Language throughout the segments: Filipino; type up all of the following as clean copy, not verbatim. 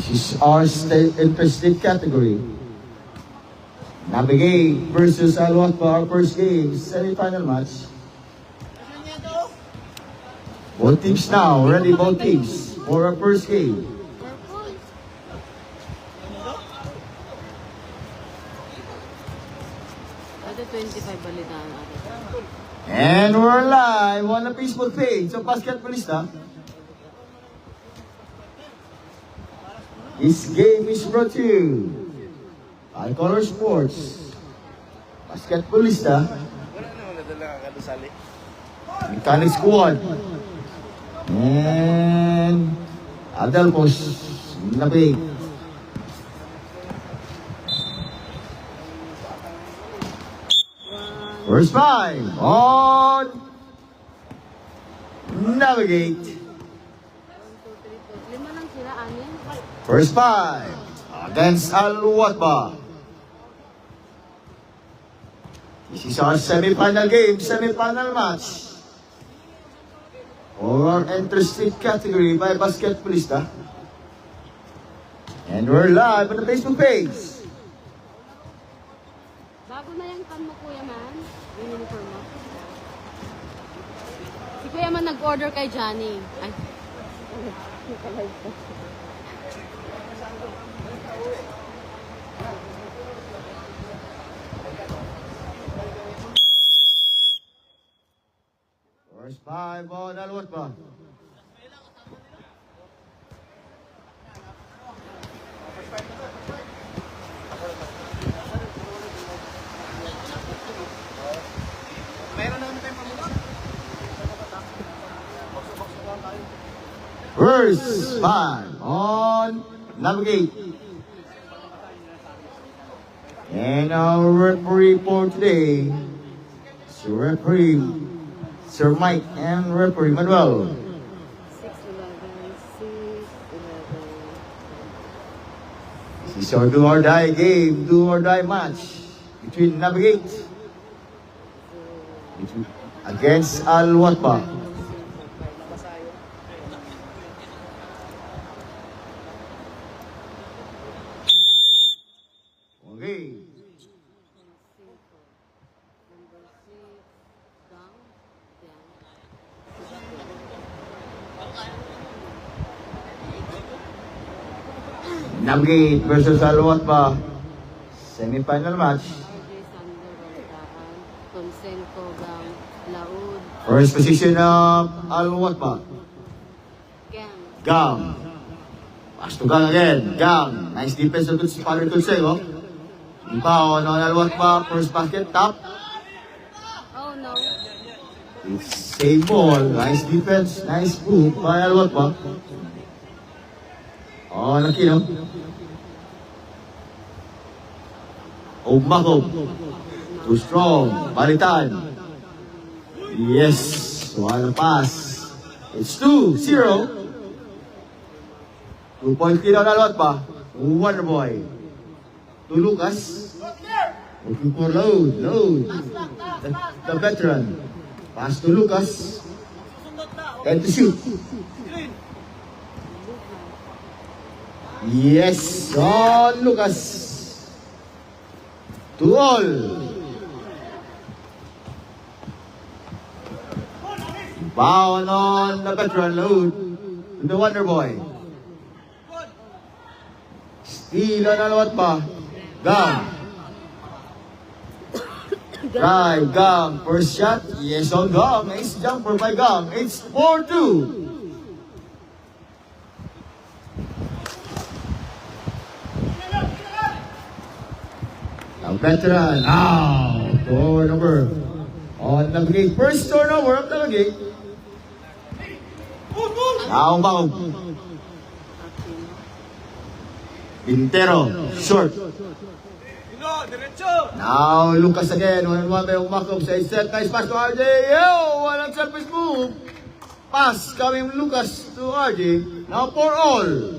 This is our state interstate category. Navigate versus Alwat for our first game, semi-final match. Both teams now, ready both teams for our first game. Ada 25 balitaan ako. And we're live on the Facebook page of Basketballista. This game is brought to you by Color Sports, Basketballista, Mechanic Squad, and Adelpos Labig. First five on Navigate. 1, 2, 3, 4. 5 lang sila, anin. First five against Al-Watba. This is our semi-final game, semi-final match for our interstate category by Basketballista. And we're live on the Facebook page. Bago na yung tan mo, Kuya Man. Yung uniform mo. Si Kuya Man nag-order kay Johnny. Ay. Nakalive ko. First five on Al-Watba. First five on Navigate. And our referee for today, Sir Referee Sir Mike and Referee Manuel. 6, 11, 6, 11. This is our do or die game, do or die match between Navigate against Al-Watba. Okay. Navigate versus Al-Watba. Semi-final match. Consento gang Laud. First position of Al-Watba. Gang. Gang. Pass to Gang again. Gang. Nice defense of Father Tulseng, oh. Inbound on Al-Watba. First basket, top. Oh no. It's same ball. Nice defense. Nice move by Al-Watba. Oh, laki, no? Makob. Too strong. Balitan. Yes. One pass. It's 2-0. 2-point lead on Al-Watba. Wonderboy. To Lucas. Looking for load. The veteran. Pass to Lucas. And to shoot. Yes, on Lucas. To all. Bound on the veteran load. To the Wonder Boy. Steal on Al-Watba. Gang. Drive, Gang. First shot. Yes, on Gang. Ace jumper by Gang. It's 4-2. Ang veteran, turnover on Navigate. First turnover of Navigate. Now, Makob. Intero, short. Now, Lucas again. 1-1 by Makob sa set. Nice pass to RJ. Yo, walang selfish move. Pass coming Lucas to RJ. Now for all.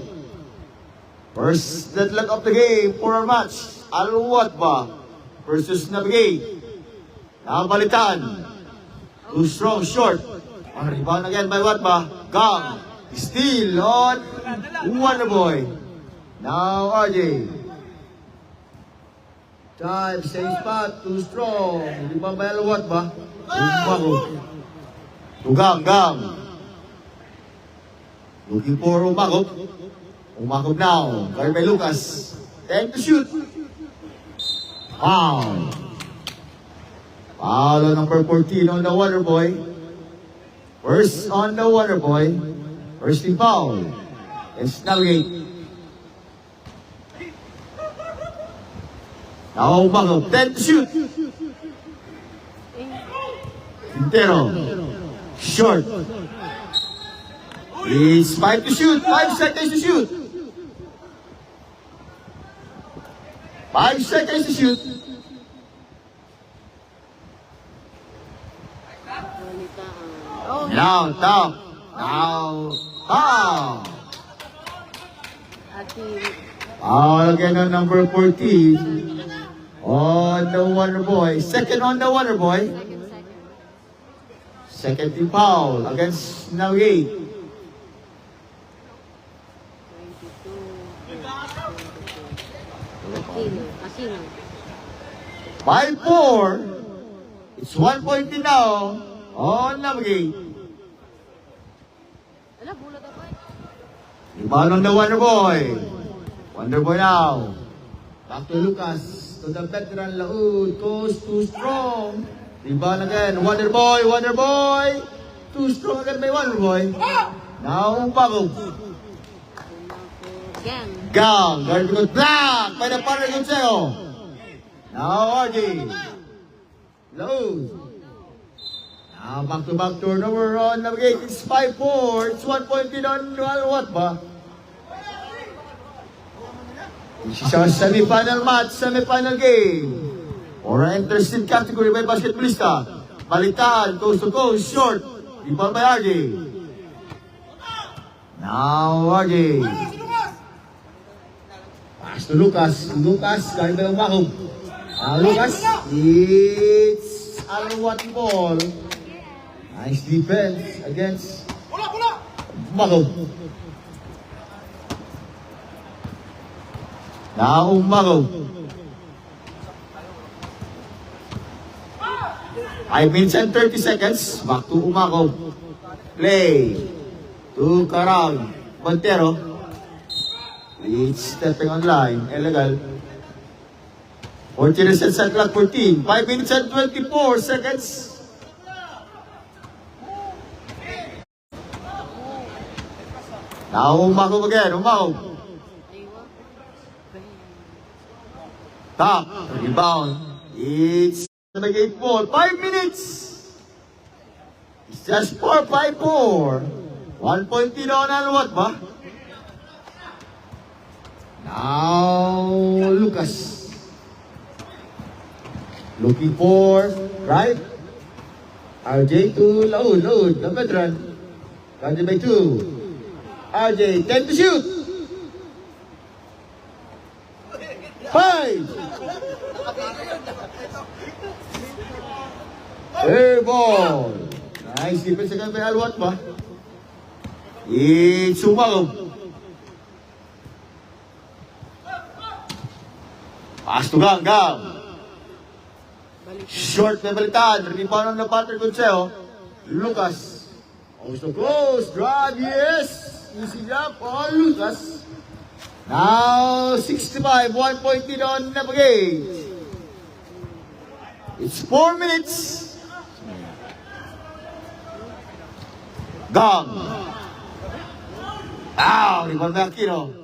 First deadlock of the game for our match. Al-Watba versus Navigate. Nabalitan. Too strong, short. On rebound again by Watba. Gang. Steal on Wonderboy. Now, RJ. Time, same spot, too strong. Hindi pa ba what ba? Umakop. Tugang. Looking for Umakop. Umakop now. Guard by Lucas. 10 to shoot. Foul. Foul on number 14 on the Wonder Boy. First on the Wonder Boy. First team foul. It's Navigate. Now Umakop. 10 to shoot. Quintero. Short. It's 5 to shoot. 5 seconds to shoot. 5 seconds to shoot. Oh, Now, top. Now, foul. Ating Foul again on number 14. On the Wonder Boy. Second on the Wonder Boy. Second team foul against Navigate. 22. 22. 5-4. It's 1 point in now on Navigate. Ala, bulat ako eh. Rebound on the Wonder Boy. Wonder Boy now. Back to Lucas. To the veteran Laud. Goes too strong. Rebound again. Wonder Boy. Too strong again by Wonder Boy. Now Umakop. Gang. Gang. Guard good block by the partner Gonzalo. Now RJ. Laud. Now back-to-back turnover on Navigate. It's 5-4. It's 1 point in on what ba? This is our semi-final match, semi-final game. For an interesting category by basketballista. Balitaan, coast to coast, short. Rebound by RJ. Now RJ. Pass to Lucas. Lucas, guard by Umakop. Lucas, it's Alawat ball. Nice defense against Umakop. Now Umakop. 5 minutes and 30 seconds. Back to Umakop. Play. To Karang. Montero. It's stepping on line. Illegal. 14 seconds at clock 14. 5 minutes and 24 seconds. Now Umakop again. Umakop. Top. Rebound. It's Navigate 4. 5 minutes. It's just 4-5-4. 1 point in on what ba? Now Lucas. Looking for right. RJ to Laud, the veteran. Guarded by 2. RJ, 10 to shoot. 5. Air ball. Nice defense again by Alawat ba? It's Umakop. Pass to Gang. Short na balitan. Rebound on the partner Gonzalo. Lucas. Also close. Drive. Yes. Easy jump on Lucas. Now 65. 1 point in on Navigate. It's 4 minutes. Gang. Rebound by Aquino.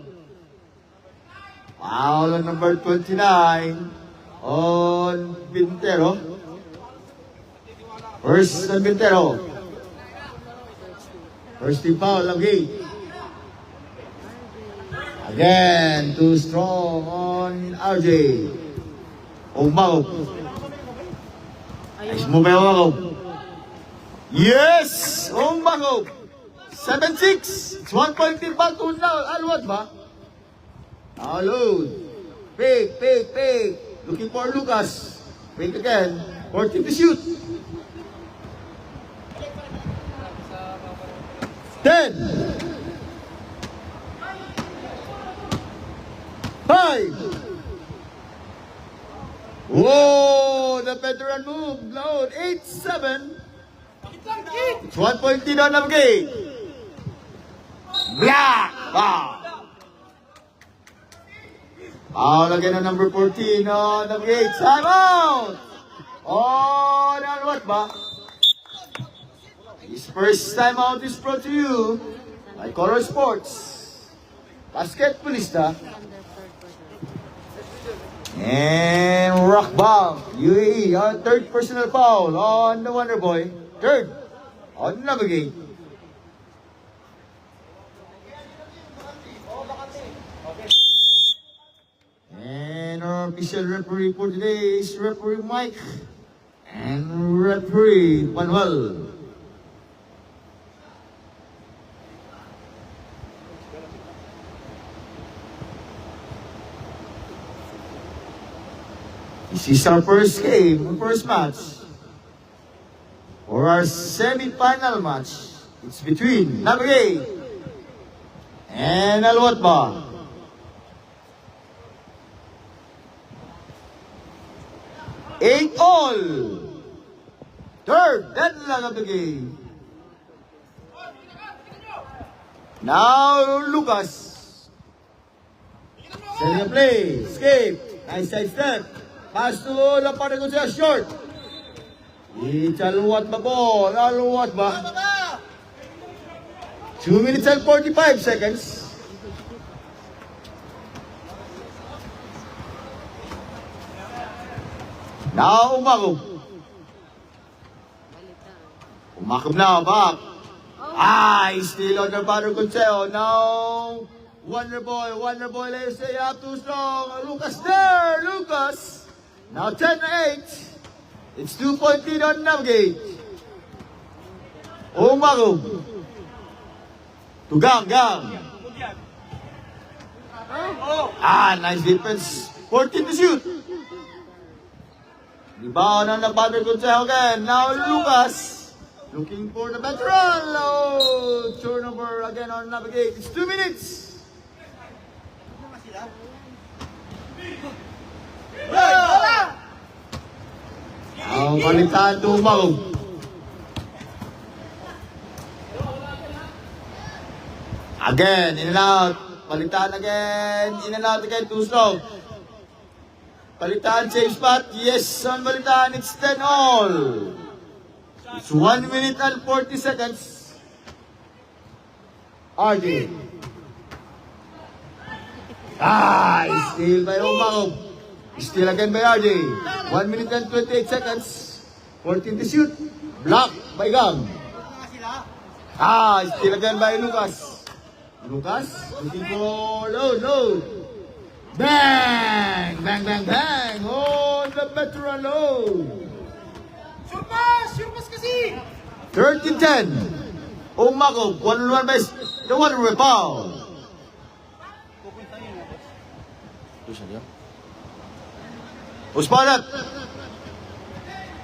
Foul on number 29 on Quintero. First on Quintero. First team foul, Navigate. Again, too strong on RJ. Umakop. Nice move by Umakop. Yes! Umakop. 7-6. It's 1 point in back to now. Alawat ba? Laud. Fake. Looking for Lucas. Fake again. 14 to shoot. 10. Whoa, the veteran move, load, 8-7. It's 1 point lead on Navigate. Black! Wow. Foul again on number 14 on Navigate. Time out! Oh, now what ba? His first time out is brought to you by Color Sports. Basketballista. And rock bomb. UAE, our third personal foul on the Wonder Boy. Third on Navigate. And our official referee for today is referee Mike and referee Manuel. This is our first game, first match. For our semi-final match, it's between Navigate and Alwatba. Eight all. Third deadlock of the game. Now Lucas. Setting a play. Escape. Nice side step. Pass to Lampard Gonzalez short. It's Alwatba ball. Alwatba. 2 minutes and 45 seconds. Now Umakob. Umakob na, back. He's still on the Lampard Gonzalez. Now Wonder Boy, let's say up too strong. Lucas there, Lucas. Now 10-8. It's 2 point lead on Navigate. Umakob. To Gang. Nice defense. 14 to shoot. Rebound on the Lampard Gonzalez again. Now Lucas. Looking for the veteran. Oh, turnover again on Navigate. It's 2 minutes. Ang balitaan to Umakob. Again, in and out. Balitaan again. In and out again. Too strong. Balitaan, same spot. Yes, on balitaan. It's 10 all. It's 1 minute and 40 seconds. RJ. Steal by Umakob. Steal again by RJ. 1 minute and 28 seconds. 14 to shoot. Block by Gang. Steal again by Lucas. Lucas, looking for load. Bang! On the veteran load. Surpas kasi! 13-10. Umakob, 1-1 by the one foul. Uspanat.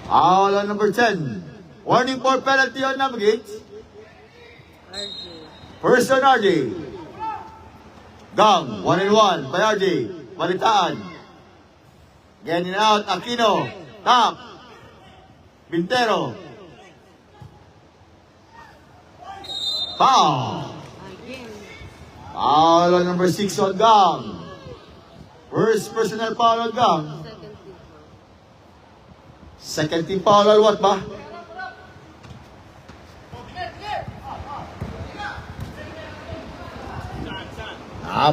Foul on number 10. Warning for penalty on Navigate. First on RJ. Gang, 1-1 by RJ. Balitaan. Again in and out, Aquino. Top. Bintero. Foul. Foul on number 6 on Gang. First personal foul on Gang. Second team foul on what ba?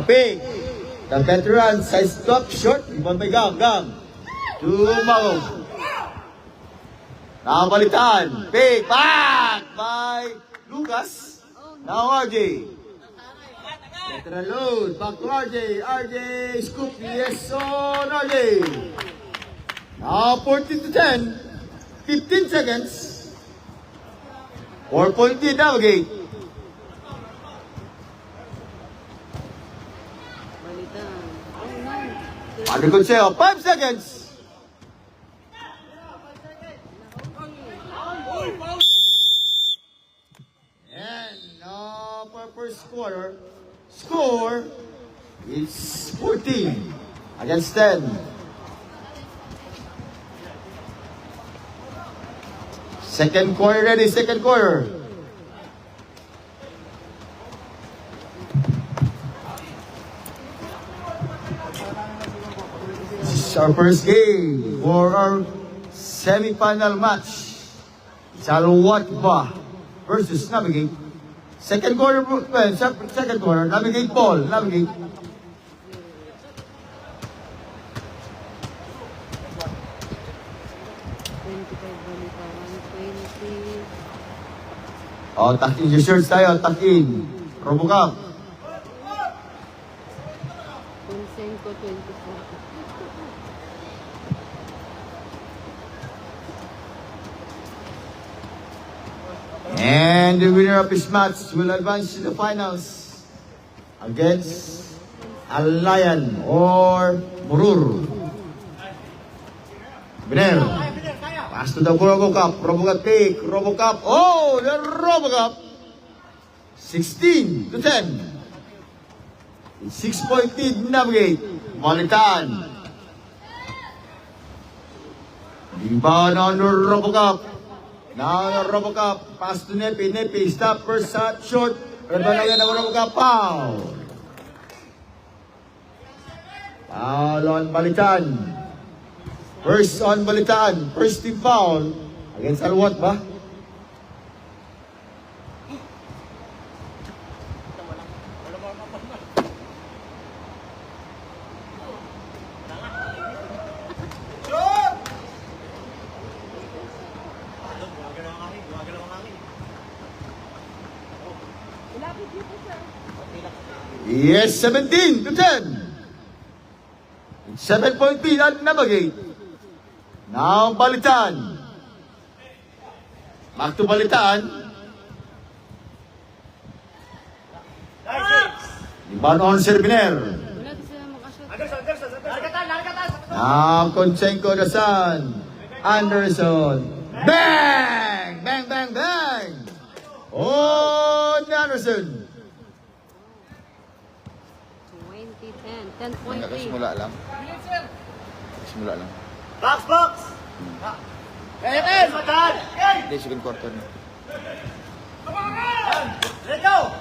Pick. The veteran side stop short. Ibang by Gang. To Umakob. Nakabalitaan. Pick. Back by Lucas. Now RJ. Veteran load. Back to RJ. RJ scoop. Yes on RJ. Now 14 to 10. 15 seconds. 4 point lead Navigate. Under Gonzalez, 5 seconds. And now for first quarter, score It's 14 against 10. Second quarter ready, second quarter. This is our first game for our semi-final match. Salwatba versus Navigate. Second quarter, second quarter, Navigate ball, Navigate. Oh, tuck-in yung shirts tayo, tuck-in. Robocop. Conseco 24. And the winner of this match will advance to the finals against Alayan or Murur. Biner. Pass to the Robocop. Robocop take. Robocop. Oh, the Robocop. 16 to 10. 6-point lead, Navigate. Balitaan. Rebound on the Robocop. Now the Robocop. Pass to Nepi. Nepi. Stop first shot. Short. Rebound again ng Robocop. Foul. Foul on Balitaan. First on Balitaan. First team foul. Against Alwat ba? Yes, 17 to 10. 7-point lead at Navigate. Now, Balitaan. Back to Balitaan. Rebound on Serbiner. Wala kasi sila makashoot. Now, Conseco Dasan. Anderson. Bang! Bang, bang, bang! Oh, Anderson. 2010. 10-point lead. Simula lang. Simula lang. Box! Kaya Matan! Hindi, second quarter na. Let go!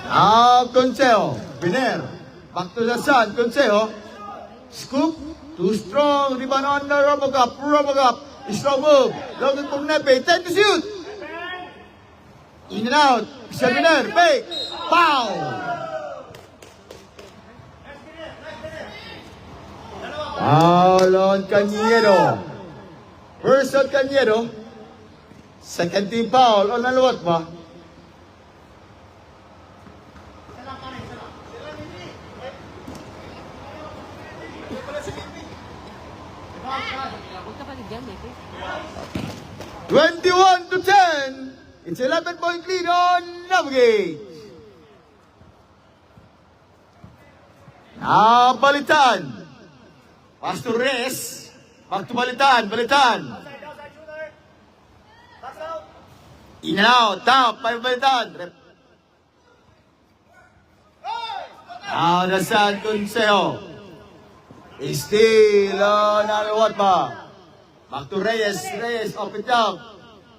Now, Consejo. Biner. Back to Dasan. Consejo. Scoop. Too strong. Rebound on the Robocop. Robocop. Strong move. Looking for Nepe. 10 to shoot. In and out. Serbiner. Fake. Foul. Foul on Cañedo. First on Cañedo. Second team foul on Alwat ba? Huwag ka paligyan eh. 21 to 10. It's 11-point lead on Navigate. Now, Balitaan. Pass to Reyes. Back to Balitaan. Balitaan. In and out. Top by Balitaan. Now, Dasan Consejo. Still on Alwat ba? Back to Reyes. Reyes, off it down.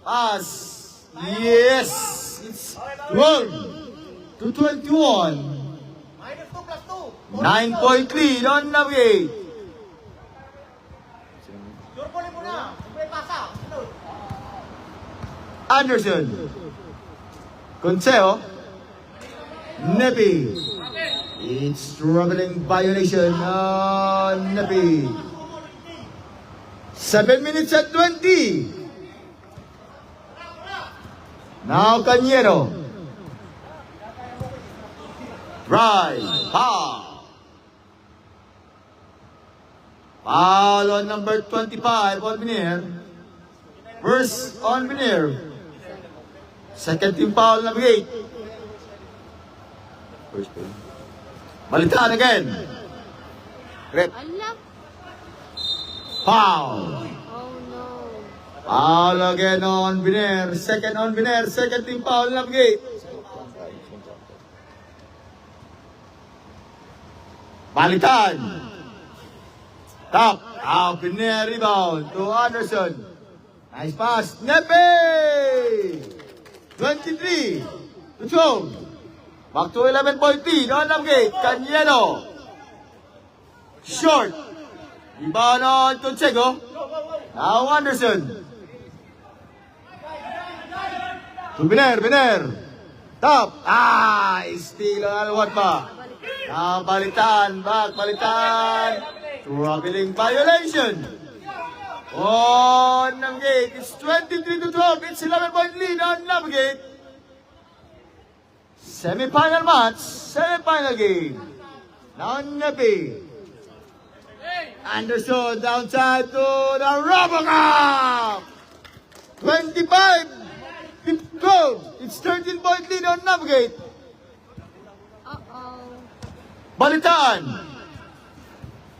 Pass. Yes. It's 12 to 21. Minus 2 plus 2. 9-point lead on Navigate. Turpulin mo na. May pasa. Sunod. Anderson. Consejo. Nepi. It's troubling violation on Nepi. 7 minutes at 20. Now Cañedo. Drive. Foul. Foul on number 25 on Biner. First on Biner. Second team foul Navigate. First pa yun. Balitaan again. Rep. Alam. Foul. Oh no. Foul again on Biner. Second on Biner. Second team foul Navigate. Balitan. Top. Piner rebound to Anderson. Nice pass. Nepe! 23 to Chong. Back to 11-point lead on Navgate. Cañedo. Short. Rebound on Conchego. Now Anderson. To Biner. Top. Steal ang alawat pa. Now balitan. Traveling violation. On Navgate. It's 23 to 12. It's 11-point lead on Navgate. Semi-final match. Semi-final game. Now Nepe. Anderson downside to the Robocop. 25-12. It's 13-point lead on Navgate. Uh-oh. Balitaan.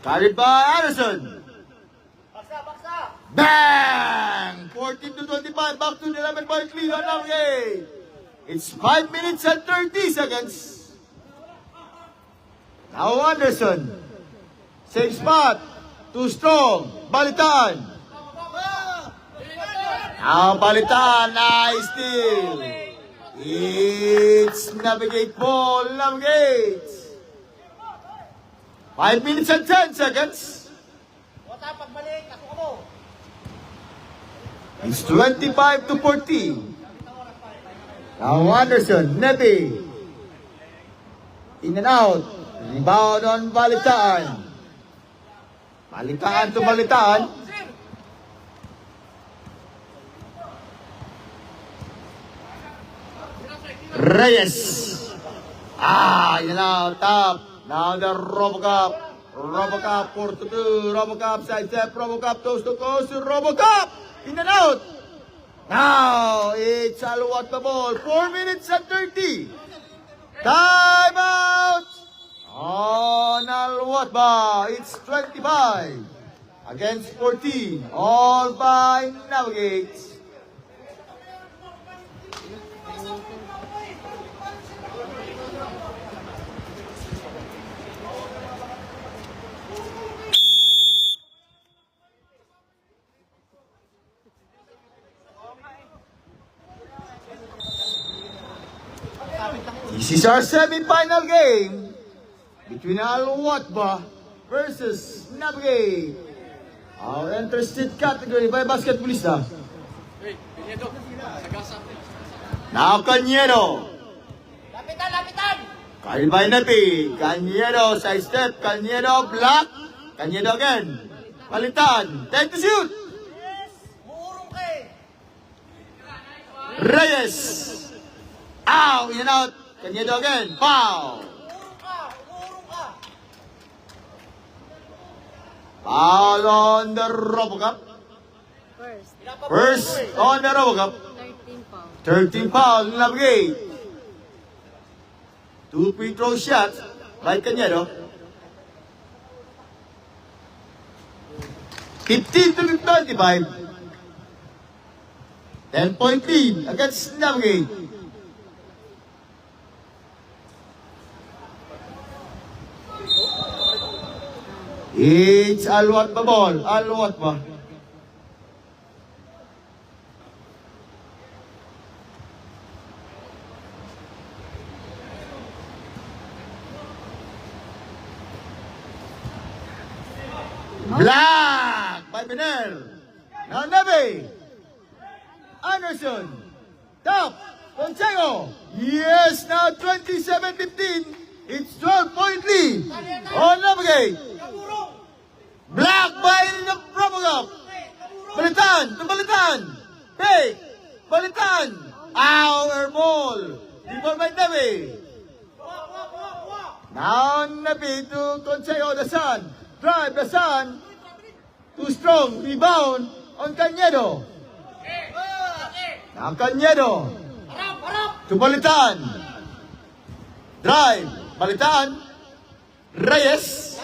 Carried by Anderson. Baksa! Bang! 14 to 25. Back to the 11-point lead on Navgate. It's 5 minutes and 30 seconds. Now Anderson. Same spot. Too strong. Balitaan. Now Balitaan. Nice steal. It's Navgate ball. Navgate. 5 minutes and 10 seconds. Wata, pagbalik, kasuka mo. It's 25 to 14. Now Anderson, Nepe. In and out. Rebound on Balitaan. Balitaan to Balitaan. Reyes. In and out. Top. Now the Robocop. Robocop 4-2. Robocop side step. Robocop toes to coast. Robocop. In and out. Now it's Aluwat the ball. 4 minutes and 30. Time out. On Aluwatba. It's 25 against 14. All by Navgate. This is our semi-final game between Aluwatba versus Navgate. Our interested category by basketballista. Now Cañedo. Lapitan! Carried by Nepe. Cañedo side step. Cañedo block. Cañedo again. Balitaan. Time to shoot. Muurong ka eh. Reyes. In and out. Cañedo again. Foul. Muurong ka. Foul on the Robocop. First on the Robocop. 13 pounds. 13 foul, Navgate. 2 free throw shots by Cañedo. 15 to 25. 10-point lead against Navgate. It's Aluwatba ball. Aluwatba. Black by Biner. Now Nepe. Anderson. Top. Conchego. Yes, now 27-15. It's 12-point lead on Navgate. Black by the Robocop. Balitaan. To Balitaan. Hey. Balitaan. Our ball. Rebound by Nepe. Now Nepe to Conchego, the Sun. Drive the Sun. Too strong. Rebound on Cañedo. Now Cañedo. To Balitaan. Drive. Balitaan. Reyes.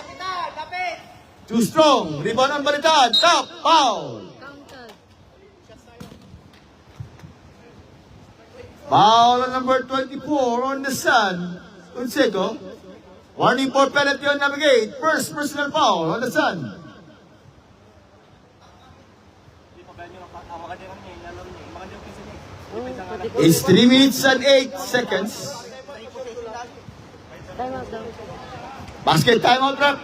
Lapit! Too strong. Rebound on Balitaan. Top. Foul. Counted. Foul on number 24 on the Sun. Conchego. Warning for penalty on Navigate. First personal foul on the Sun. It's 3 minutes and 8 seconds. Time out daw. Basket timeout, rep.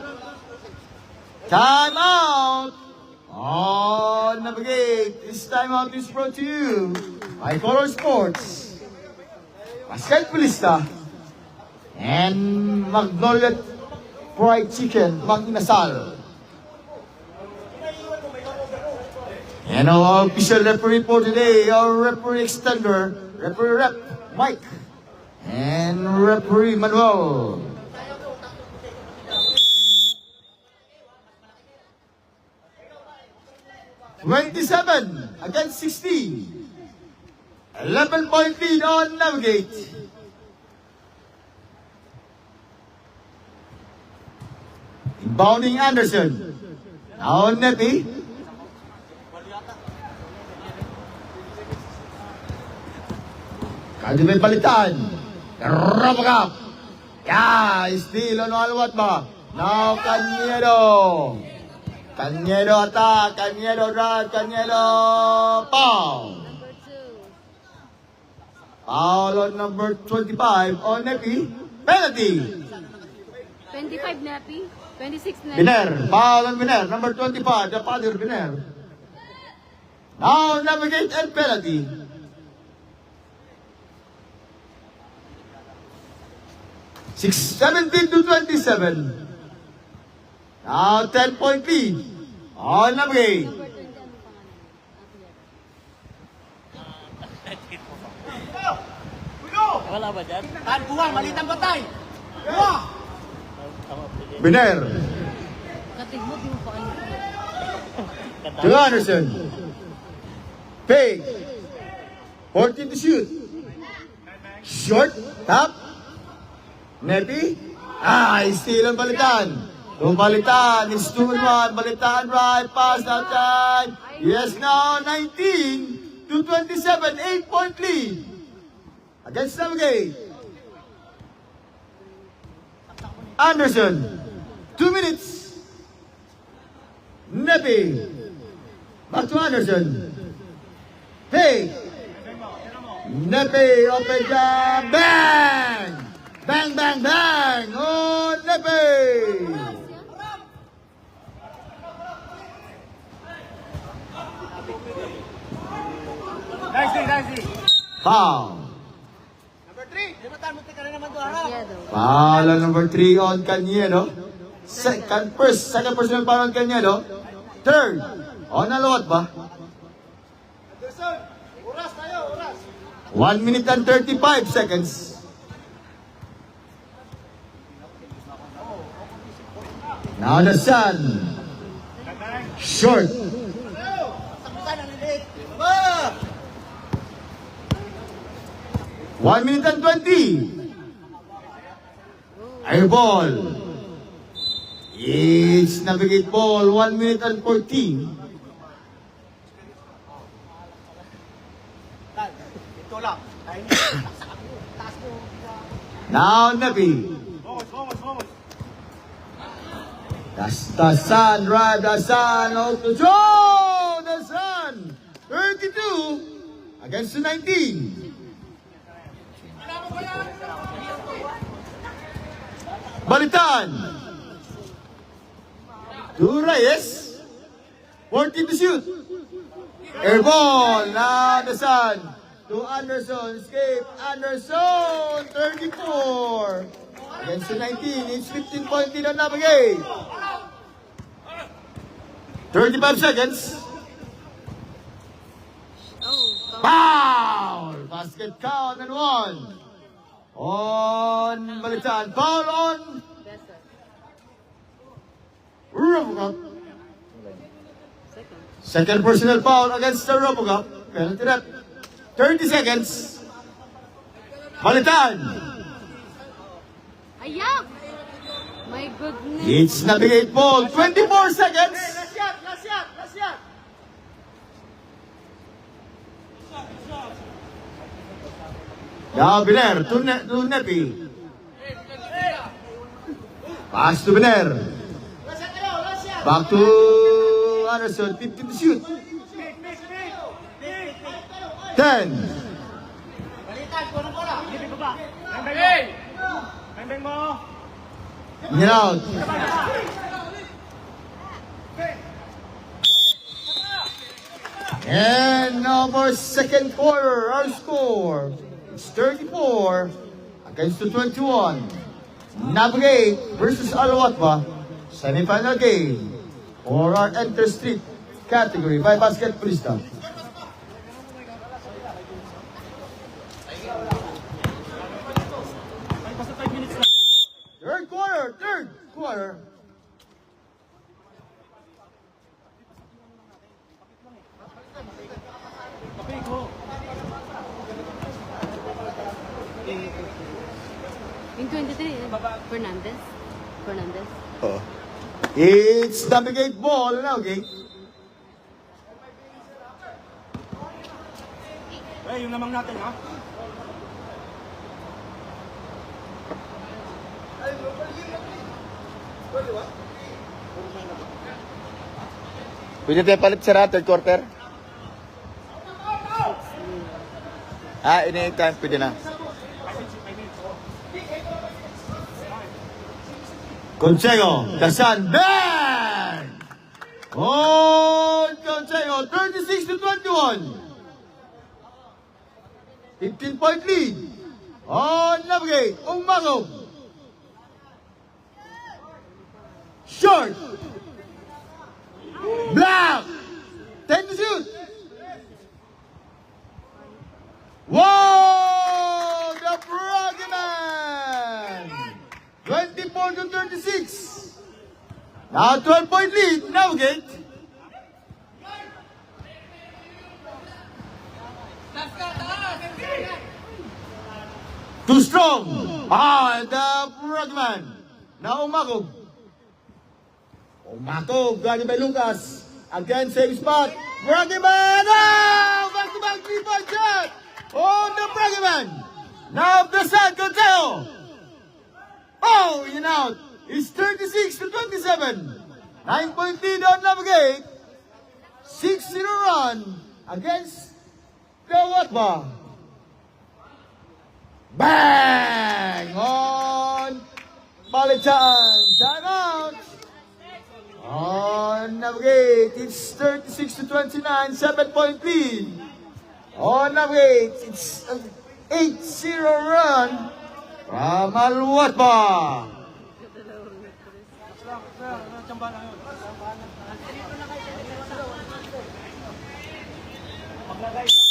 Timeout. On Navigate. This timeout is brought to you by Color Sports, Basketballista, and Magnolia Fried Chicken, Mang Inasal. And our official referee for today, our referee extender, referee rep, Mike, and referee Manuel. $27 against 16. 11-point lead on Navigate. Inbounding Anderson. Now Nepi. Kaya may palitan. Robocop. Yeah, still on Alwat ba? Now Cañedo. Cañedo attack. Cañedo drive. Cañedo foul. Number 2. Foul on number 25 on Nepi. Penalty. 25 Nappy. 26 Nappy. Biner. Foul on Biner. Number 25. The father Biner. Now Navigate and penalty. 17 to 27. Now 10-point lead on Navigate. Number 20 ano pangalan? Wala ba dyan? Tan, buwang, malitang batay! Buwang! Biner. Katigmot yung paano. To Anderson. Fake. 14 to shoot. Short. Top. Nepi. Steal ang balitan. Yung balitan. It's 2-1. Balitan right. Pass outside. Yes, now 19 to 27. 8-point lead. Against Navigate. Anderson. 2 minutes. Nepi. Back to Anderson. Hey. Nepe, open jam. Bang! Bang, bang, bang! Oh, Nepe! Nicely. Foul. Number 3, di ba tan, munti ka na naman doon, ha? Masyado. Foul on number 3 on Cañedo. Second personal foul on Cañedo. Third. On Alawat ba? Anderson, oras tayo, oras. 1 minute and 35 seconds. Now the Sun. Short. Sakutan ang lilit. Ba! 1 minute and 20. Air ball. It's Navigate ball. 1 minute and 14. Tan, ito lang. Tayo niya. Taas mo. Now Nepi. Vamos. That's the Sun, right? The Sun out to Joe! The Sun! 32 against the 19. Balitan. To Reyes. 14 to shoot. Air ball. Now the Sun. To Anderson. Escape. Anderson. 34. Against the 19. It's 15-point lead on Navigate. 35 seconds. Oh, Foul! Basket count and 1. On Balitan. Foul on Besa. Robocop. Second. Second personal foul against the Robocop. Penalty rep. 30 seconds. Balitan. Ayak! My goodness. It's Navigate ball. 24 seconds. Last shot. Now Biner to Nepi. Pass to Bener. Back to Anderson. 15 to shoot. 10. Balitan, kurang bola. Hindi pa ba? Bang-bang mo. Bang-bang mo. In and out. And now for second quarter, our score is 34 against the 21. Navigate versus Alawatba, semifinal game for our Enter Street category by Basketballista. Third quarter. In 23, Fernandez. Oo. It's Navigate ball now, okay? Eh, yung namang natin, ha? Pwede tayo palit sa third quarter? Ini time pwede na. Consejo, Dasan, bang! Oh, Consejo, 36 to 21. 15-point lead. On Navigate, Umagog. Short. Black. 10 to shoot. Whoa! The Frogman! 24 to 36. Now 12-point lead, Navigate. Too strong. The Frogman. Now Umagog. Umagog, guarded by Lucas. Again, same spot. Frogman! Oh! Back-to-back 3-point shot. Oh, the Frogman. Now the San Consejo. Oh, in and out. It's 36 to 27. 9-point lead on Navigate. 6-0 run against the Watba. Bang! On Palitan. Time out. On Navigate, it's 36 to 29. 7-point lead. On Navigate, it's an 8-0 run from Alwatba. Tsamba na yun. Maglagay sa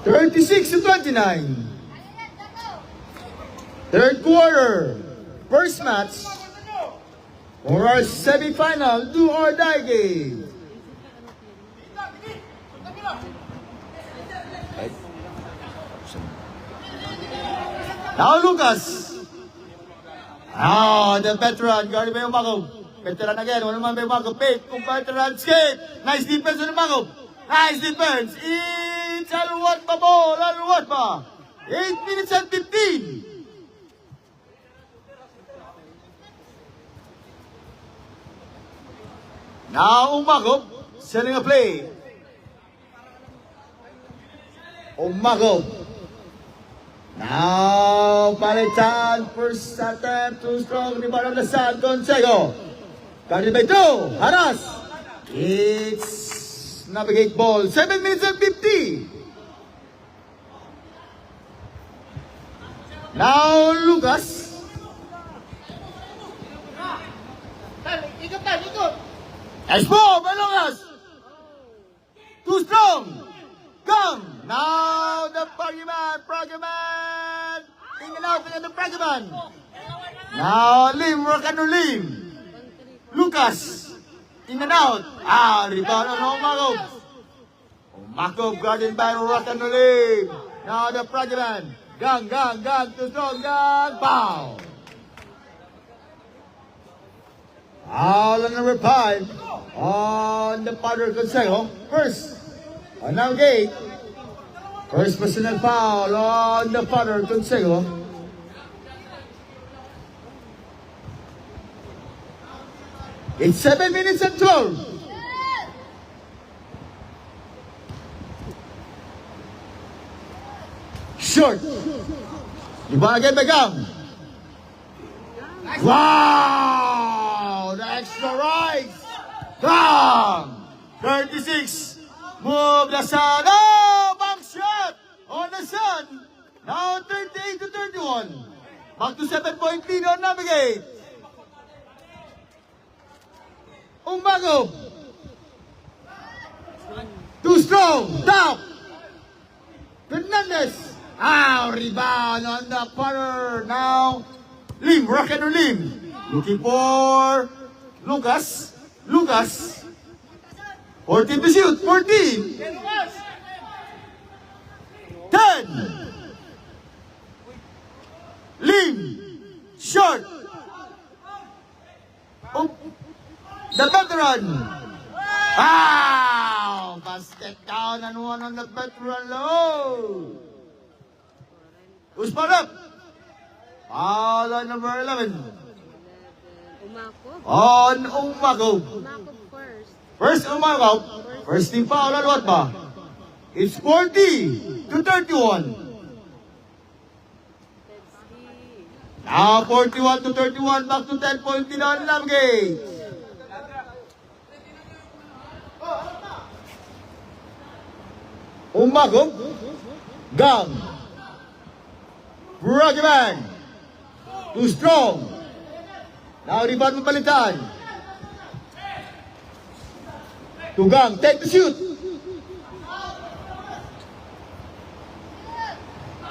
36 to 29. Third quarter. First match for our semi-final do or die game. Now Lucas. Now the veteran guarded by Umagog. Veteran again. One man by Umagog. Fake. Veteran escape. Nice defense on Umagog. Nice defense. It's Alwatba ball. Alwatba. 8 minutes and 15. Now Umagog selling a play. Umagog. Now Palitan, first attempt, too strong, rebound of the San Consejo. Guarded by two, Haras. It's Navigate ball, 7 minutes and 50. Now Lucas. ikot tayo, ikot! Nice ball by Lucas. Too strong. Come. Now the Frogman. In and out again the Frogman. Now Lim, Rakano Lim. Lucas. In and out. Rebound on Umagog. Umagog guarded by Rakano Lim. Now the Frogman. Gang, too strong, gang, pow. Foul on number 5 on the Padre Consejo. First, on Navigate. First personal foul on the punter, Consejo. It's 7 minutes and 12. Short. Diba again by Gam? Wow! The extra rise! Gam! 36. Move the sun. Oh! Back shot! On the sun. Now 38 to 31. Back to 7-point lead on Navigate. Umbago. Too strong. Top. Fernandez. Rebound on the punter. Now, Lim, Rocket or Lim. Looking for Lucas. Lucas. 14 to shoot. 14. 10. Lim. Short. Oh, the veteran. Basket down and one on the veteran low. Who's put up? Foul on number 11. Umako. On Umago. Umako first. First Umago. First team foul on what ba? It's 40 to 31. Let's see. Now 41 to 31. Back to 10-point lead on Navigate. Umago. Gam. Bruggeman. Too strong. Now rebound mapalitan. Tugang, take the shoot.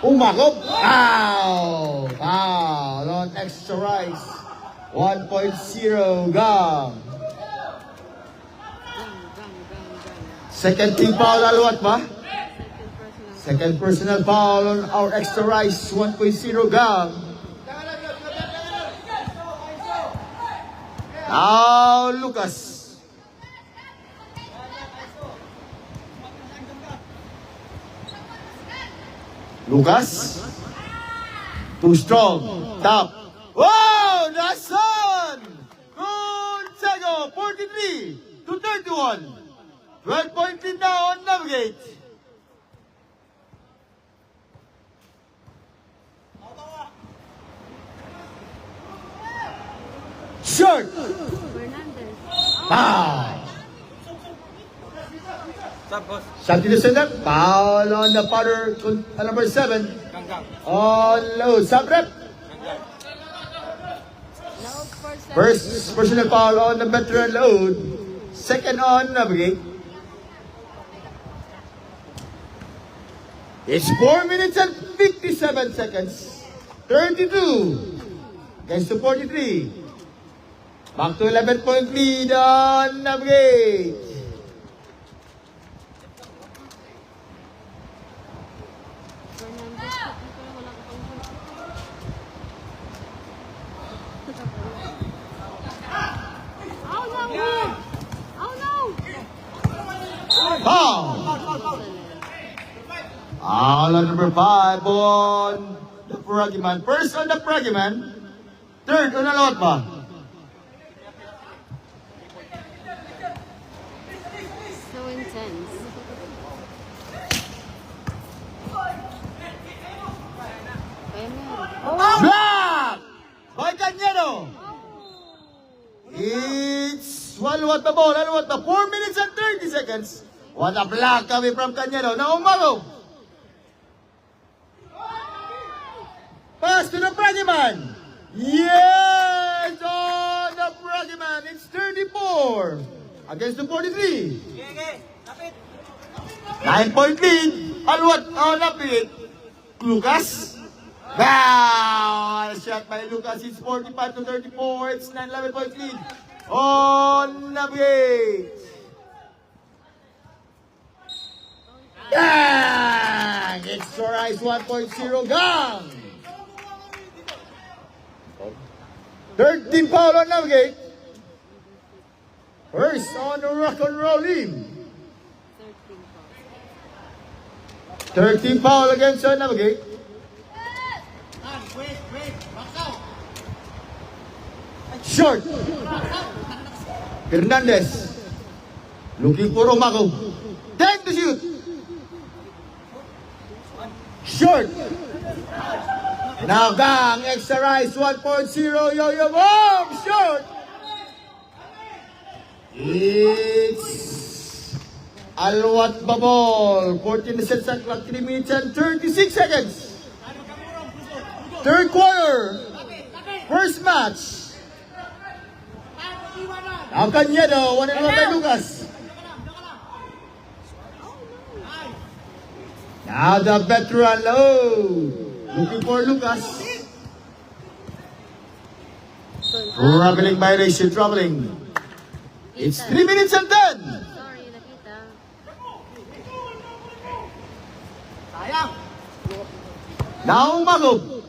Umago. Foul. Foul on extra rise. 1.0 Gam. Gang. Second team foul alwat ba? Second personal. Second personal foul on our extra rise. 1.0 Gam. Now Lucas. Lucas. Too strong. Top. Wow! Nason! Consejo! 43 to 31. 12-point lead now on Navigate. Short. Fernandez. Foul. Stop, boss. Shot to the center. Foul on the punter. Number 7. Gang. On low. Sub-rep. Low first. First personal foul on the veteran load. Second on Navigate. It's 4 minutes and 57 seconds. 32 against the 43. Back to 11-point lead on Navigate. Fernandez. Wala ka pang Oh no! Oh no! Foul. Foul on number 5 on the Pragiman. First on the Pragiman. Third on the Lotba. So intense. Kaya meron. Block by Cañero. It's what the ball, and what the 4 minutes and 30 seconds. What a block coming from Cañero. Now Umago. Pass to the Pragiman. Yes, on the Pragiman. It's 34 against the 43. 9-point lead. And what? On the beat. Lucas. Wow! A shot by Lucas. It's 45 to 34. It's 11-point lead. On Navigate. Gang! Extra rise 1.0 Gang! 13 foul on Navigate. First on the rock and roll team. 13 points. 13 foul against Navigate. Short. Hernandez. Looking for Umago. 10 to shoot. Short. Now gang, extra rise, 1.0, yo-yo bomb, short. It's Alwat Babol, 14 seconds on clock, 3 minutes and 36 seconds. Third quarter, first match. Now Cañedo, 1 and 1 by Lucas. Now the veteran low. Looking for Lucas. Traveling violation, traveling. It's 3 minutes and 10. Sorry, nakita. Now Umago.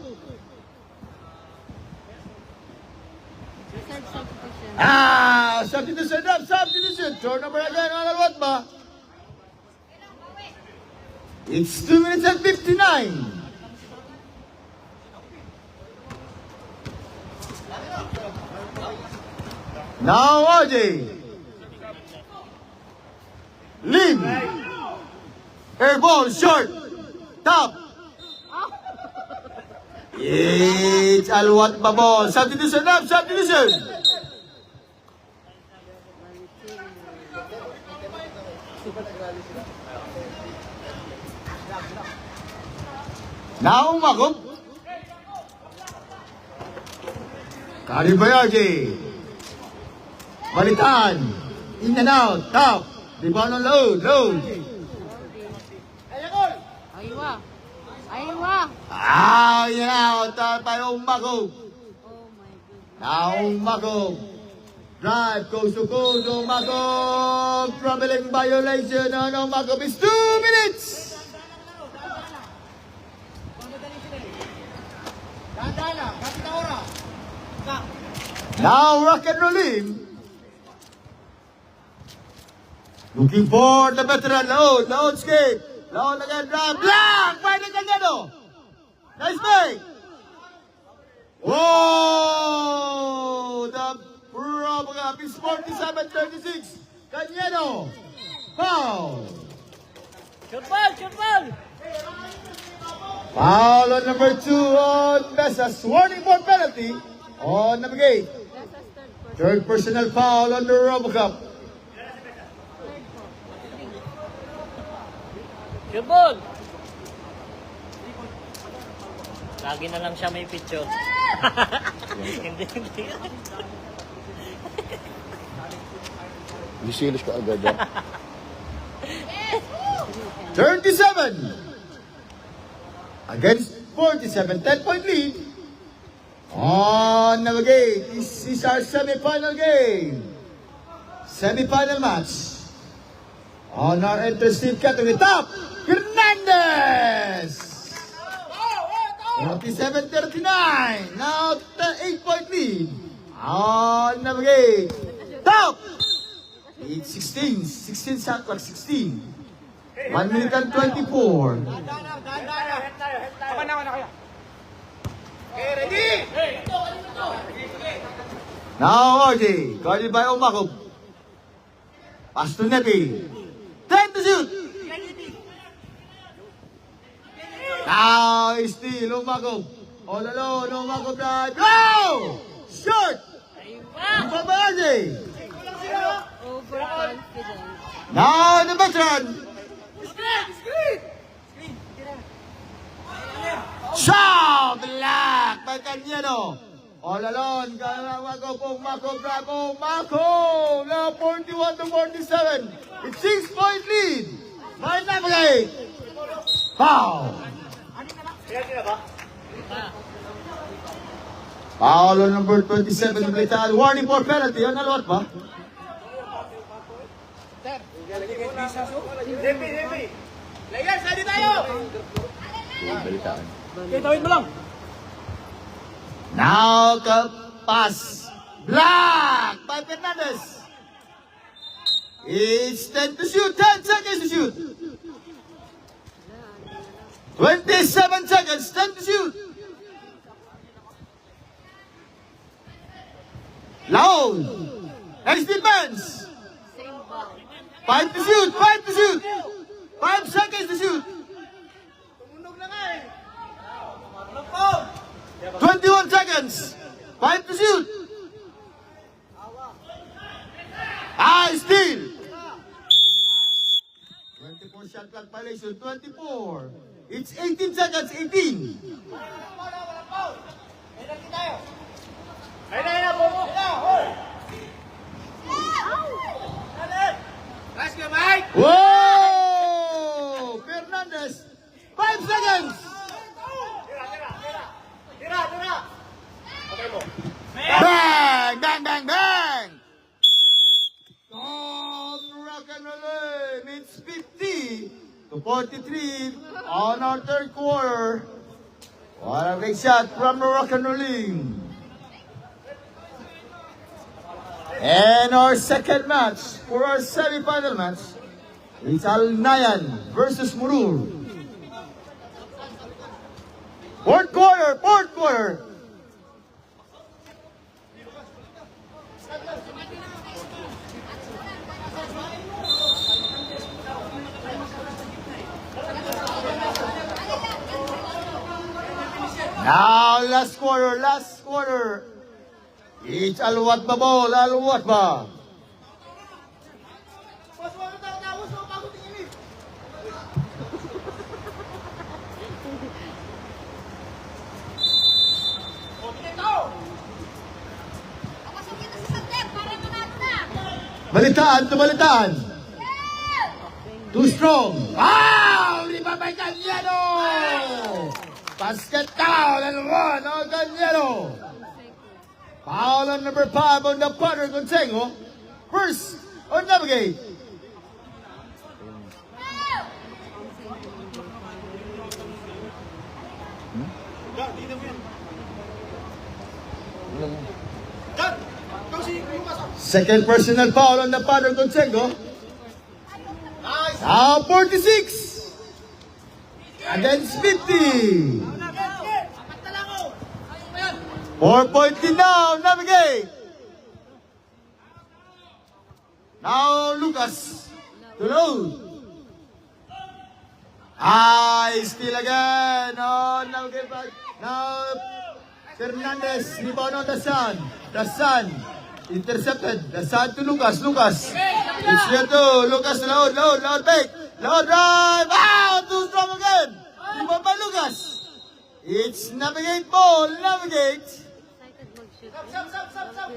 Third substitution. Substitution. Turnover again on Alwatba. It's 2 minutes and 59. Now RJ. Lim. Air ball, short. Top. It's Alwat Babol. Substitution up, substitution. Now Umago. Carry by RJ. Balitan. In and out. Top. Rebound on load. Load. Aywa. Aywa. In and out. By Umago. Oh my goodness. Now Umago. Drive. Coast to coast. Umago. Traveling violation on Umago. It's 2 minutes. Now rock and roll in. Looking for the veteran. Load. Load skate. Load again. Drive. Black. By the Cañedo. Nice play. Whoa. The problem up is 47-36. Cañedo. Foul. Shoot ball! Shoot ball! Foul on number 2 on Besas. Warning for penalty on Navigate. That's a third quarter. Third personal foul on the RoboCup. Shoot ball! Lagi na lang siya may picture. Hindi. Bisilos ka agad yan. 37 against 47, 10-point lead on Navigate. This is our semi-final game. Semi-final match on our interstate category. Top, Hernandez! 47-39. Now the 8-point lead on Navigate. Top! It's 16 shot clock, 16. 1 minute and 24. Now RJ, guarded by Umago. Pass to Nepi. 10 to shoot. Now still Umago. All alone, Umago drive. Go! Short! By RJ. Overconfident. Now the veteran. Shot! Black by Cañedo. All alone, Umago drive. Umago. Now 41-47. It's 6-point lead. By Navigate. Foul. Foul on number 27, Blitan. Warning for penalty. Ano alwat ba? Layers, ready tayo! Balitaan. Tawid mo lang! Now, pass. Black by Fernandez. It's 10 to shoot. 10 seconds to shoot. 27 seconds, 10 to shoot. Laon. Nice defense. Same ball. 5 to shoot, 5 to shoot. 5 seconds to shoot. Tumunog na nga eh. 21 seconds. 5 to shoot. Steal. 24 shot clock violation, 24. It's 18 seconds, 18. Ayun na, Bobo. Nice ka, Mike. Whoa! Fernandez, 5 seconds. Tira. Okay mo. Bang, bang, bang, bang. Tom Rock'n'Rollin, it's 50 to 43 on our third quarter. What a big shot from the Rock'n'Rollin. And our second match for our semi-final match is Al Nayan versus Murur. Fourth quarter. Now, last quarter. It's Alwatba ball, Alwatba. Balitaan. Too strong. Wow! Di ba may Ganyero? Basket down and one on Ganyero. Foul on number 5 on the punter, Gonsengo. First on Navigate. Second personal foul on the punter, Gonsengo. Now 46 against 50. 4-point lead now, Navigate. Now Lucas to load. Steal again. Oh, Navigate back. Now Fernandez, rebound on the Sun. The Sun intercepted. The Sun to Lucas. It's here to Lucas. Load back. Load drive. Wow, too strong again. Rebound by Lucas. It's Navigate ball. Navigate.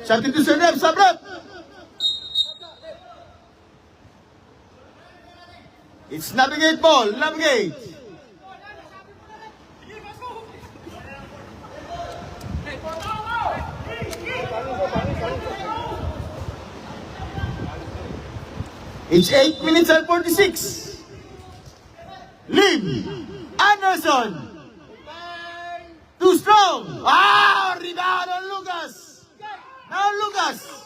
Shot into Sabrep. It's Navigate ball. Navigate. It's 8 minutes and 46. Lim Anderson. Too strong. Wow! Rebound on Lucas. Now Lucas.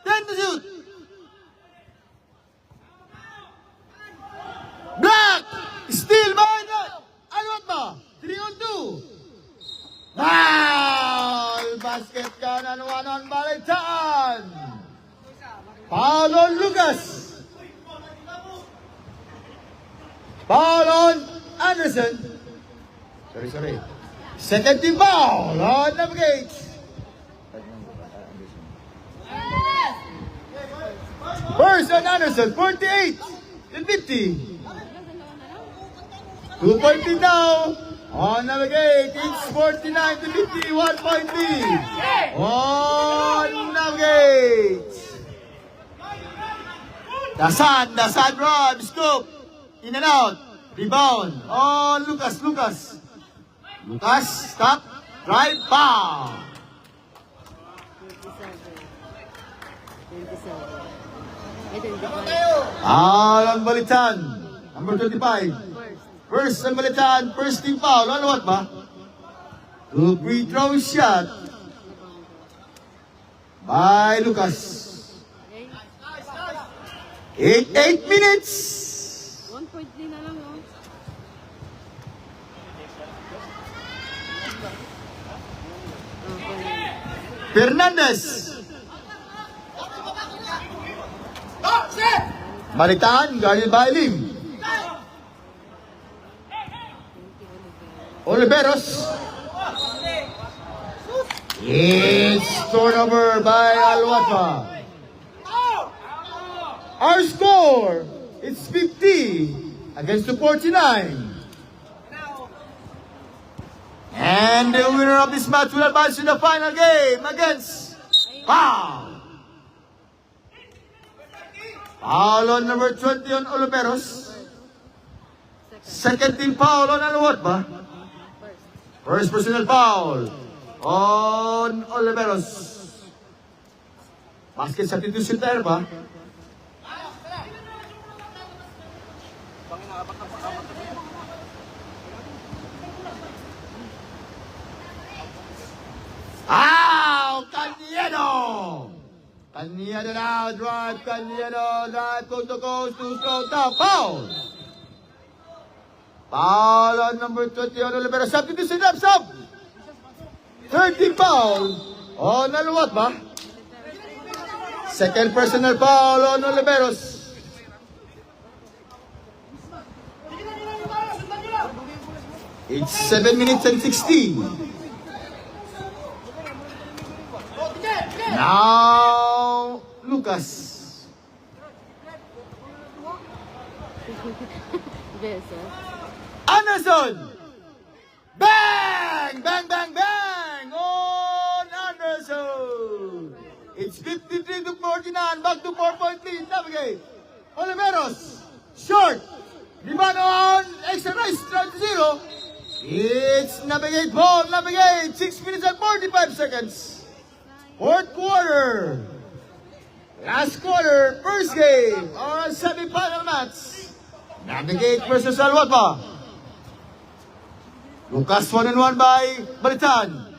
10 to shoot. Black. Still by the. Ano ba? 3 on 2. Wow! Basket count and 1 on Balitaan. Foul on Lucas. Foul on Anderson. Sorry. Second team foul on Navigate. First on Anderson, 48 to 50. 2-point lead now on Navigate. It's 49 to 50. 1-point lead on Navigate. The Sun drive, scoop, in and out, rebound on Lucas. Lucas, stop, drive, foul. 27. Ang Balitaan, number 25. First ang Balitaan, first team foul. Ano what ba? 2 free throw shot by Lucas. 8 minutes. 1 point din na lang, no? Fernandez. Balitaan, guarded by Lim. Oliveros. It's turnover by Alwatma. Our score, it's 50 against the 49. And the winner of this match will advance to the final game against Foul. Foul on number 20 on Oliveros. Second team foul on Alwatma. First personal foul on Oliveros. Basket substitution tayo ba? Caniedo! Caniedo now, drive, Caniedo, drive, coast to coast, too strong, top, foul! Foul on number 20 on Oliveros, substitution up, sub! 30 foul on Alwatma. Second personal foul on Oliveros. It's 7 minutes and 16. Now, Lucas. Anderson! Bang! Bang, bang, bang! On Anderson! It's 53 to 49. Back to 4-point lead. Navigate. Oliveros. Short. Rebound on. Extra nice. 0. It's Navigate ball. Navigate. 6 minutes and 45 seconds. Fourth quarter. Last quarter. First game. Our semi-final match. Navigate versus Alwatma. Lucas 1-1 by Balitan.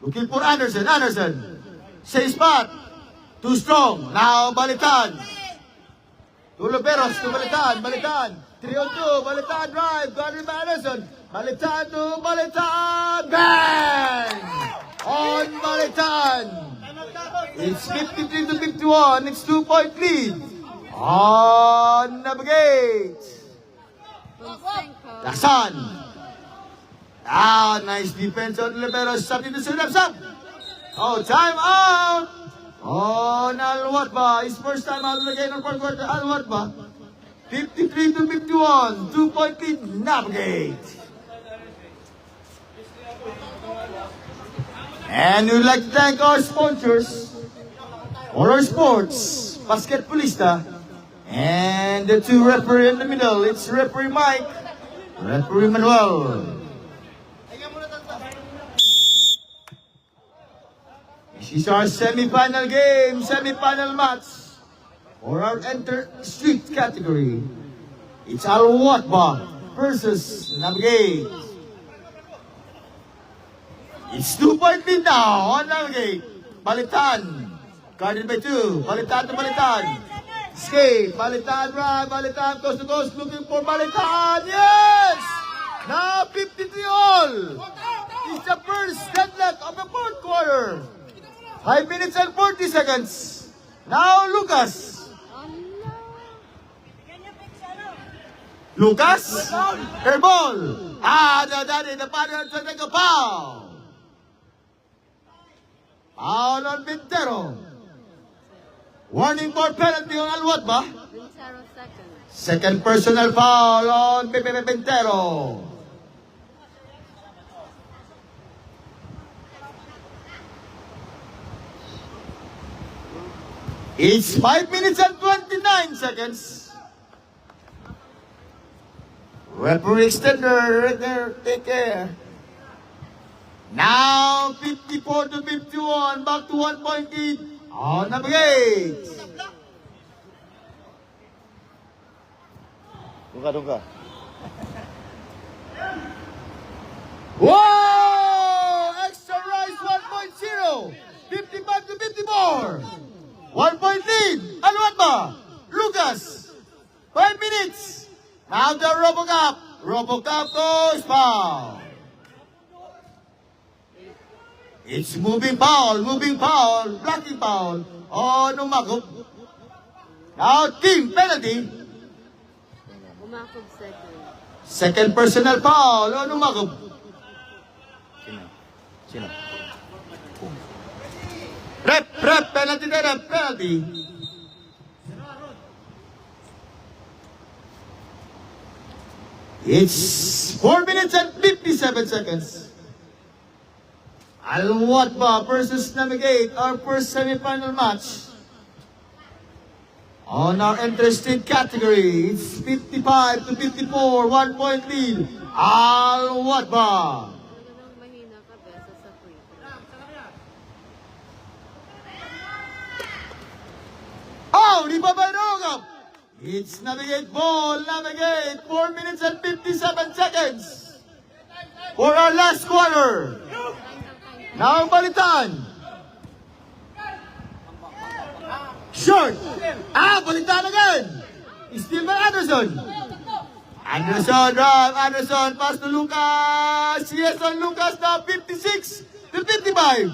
Looking for Anderson. Anderson. Same spot. Too strong. Now Balitan. To Oliveros. To Balitan. Balitan. 3-on-2. Balitan drive. Guarded by Anderson. Balitan to Balitan. Bang! On Balitan. It's 53 to 51. It's 2-point lead. On Navigate. Lasan. Nice defense on Oliveros. Substitution up, sub. Oh, time out. On Alwatma. His first time out of the game on fourth quarter. Alwatma. 53 to 51. 2-point lead. Navigate. And we'd like to thank our sponsors, Horror Sports, Basketballista, and the two referee in the middle. It's referee Mike, referee Manuel. This is our semi-final game, semi-final match for our Enter-Street category. It's Alwatma versus Navigate. It's 2-point lead now on Navigate. Balitan. Guarded by 2. Balitan to Balitan. Escape. Balitan drive. Balitan coast to coast. Looking for Balitan. Yes! Now 53 all. It's the first deadlock of the fourth quarter. 5 minutes and 40 seconds. Now Lucas. Lucas. Airball. The partner to take a foul. Foul on Vintero. Warning for penalty on Alwatma. Vintero second. Second personal foul on Vintero. It's 5 minutes and 29 seconds. Referee extender right there. Take care. Now, 54 to 51, back to 1-point lead on Navigate. Duka. Whoa! Extra rise 1.0, 55 to 54. 1-point lead, Alwatma, Lucas, 5 minutes. Now the RoboCop goes foul. It's moving foul, blocking foul on Umakov. Now, team penalty. Umakog second. Second personal foul on Umakov. Sino? Penalty. It's 4 minutes and 57 seconds. Al Watba versus Navigate, our first semi-final match. On our interstate category, it's 55 to 54, 1 point lead. Al Watba. Talagang mahina ka, Besa, sa free throw. Oh, di pa ba nungap? It's Navigate ball, Navigate, 4 minutes and 57 seconds. For our last quarter. Now, Balitan. Short. Balitan again. Still by Anderson. Anderson, drive. Anderson, pass to Lucas. Yes, on Lucas now, 56 to 55.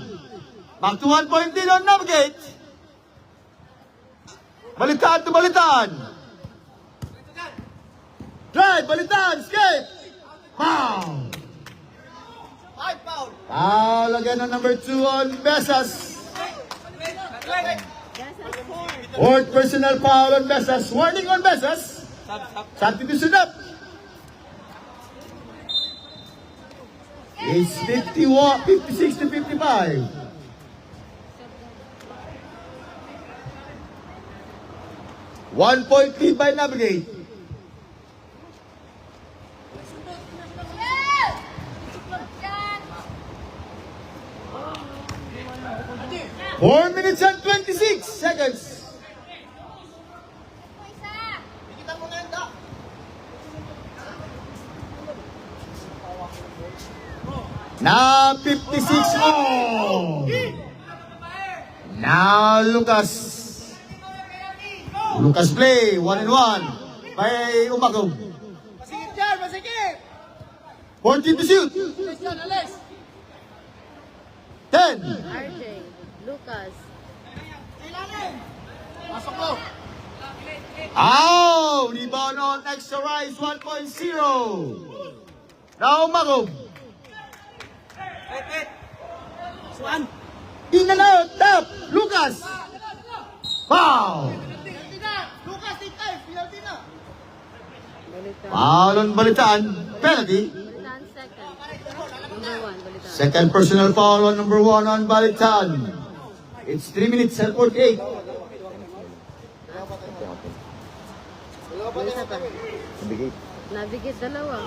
Back to 1 point lead on Navigate. Balitan to Balitan. Drive, Balitan, skate. Foul. Foul again on number 2 on Besas. Fourth personal foul on Besas. Warning on Besas. Substitution up. It's 56 to 55. One point lead by Navigate. Four minutes and 26 seconds. Now 56 more. Now Lucas. Lucas play 1 and 1 by Umakov. 14 to shoot. 10. RJ, Lucas. Oh, rebound on extra rise 1.0. Now Umakov. In and out, tap, Lucas. Foul. Balitan. Foul on Balitan. Penalty. Balitan second. Number 1, Balitan. Second personal foul on number 1 on Balitan. It's 3 minutes and 48. Isa pa. Navigate. Navigate dalawa.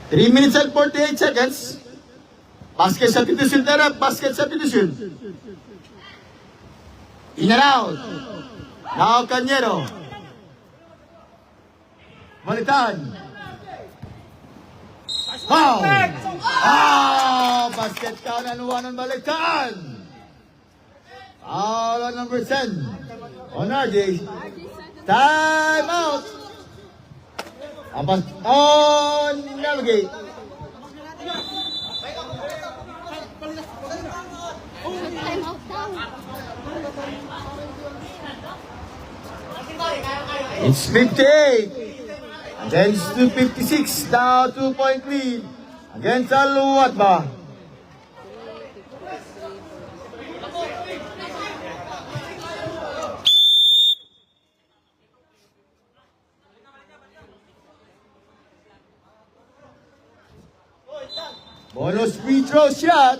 3 minutes and 48 seconds. Basket substitution, Terep. Basket substitution. In and out. Now Cañero. Balitan. Foul. Basket count and 1 on Balitan. Foul on number 10. On RJ. Time out. On Navigate. Time out daw. It's 58 against 256. Now 2 point lead against Al Watba. Bonus free throw shot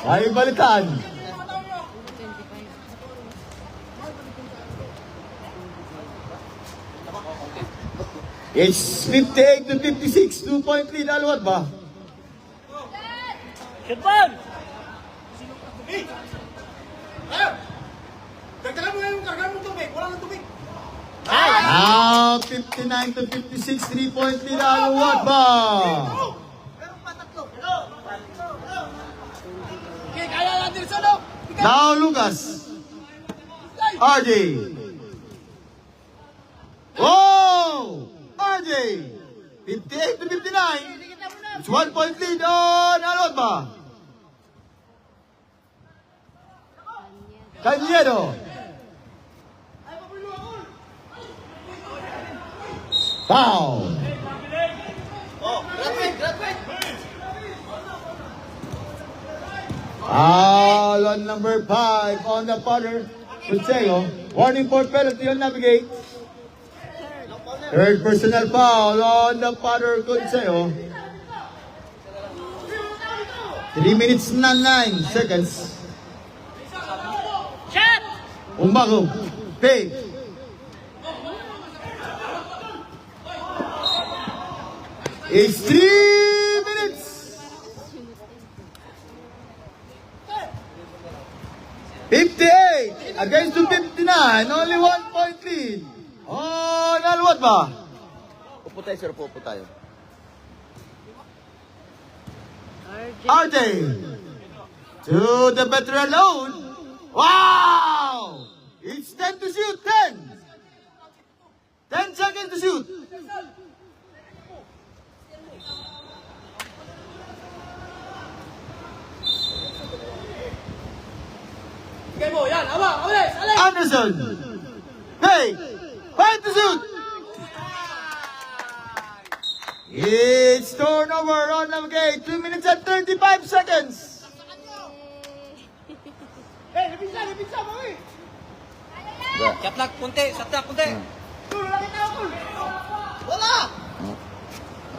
by Balitan. 25. It's 58 to 56. 2 point lead Al Watba. Shotban! Dagdagan mo yung karga mo tubig. Wala ng tubig. Now 59 to 56. 3 point lead Al Watba. Okay, kaya natin sa loob. Now Lucas. RJ. Oh! RJ. 58 to 59. It's 1 point lead on Alotba. Cañedo. Foul. Foul on number 5 on the punter, Conseo. Warning for penalty on Navigate. Third personal foul on the punter, Conseo. 3 minutes na 9 seconds. Shot! Umbago. Pay. It's 3 minutes. 58 against to 59. Only 1 point lead. On Alotba. Upo tayo, sir. Upo tayo. RJ. To the veteran load. Wow! It's 10 to shoot. 10. 10 seconds to shoot. Game mo, yan, awa, alis, alis! Anderson. Hey. 5 to shoot. It's turnover on the gate. 2 minutes and 35 seconds. Eh, napinsa, mami! Yeah. Saplak, punti, punti! Tulo, laki tao, tulo! Wala!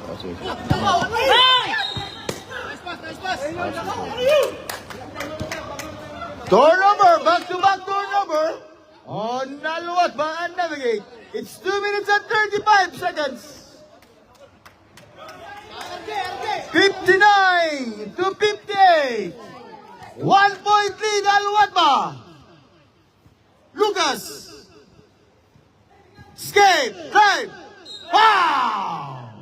Oh, sige. Hey! Nice pass! Turnover, back-to-back turnover on Alotba and Navigate. It's 2 minutes and 35 seconds. 59 to 58. 1 point lead Alotba. Lucas. Escape. Drive. Wow.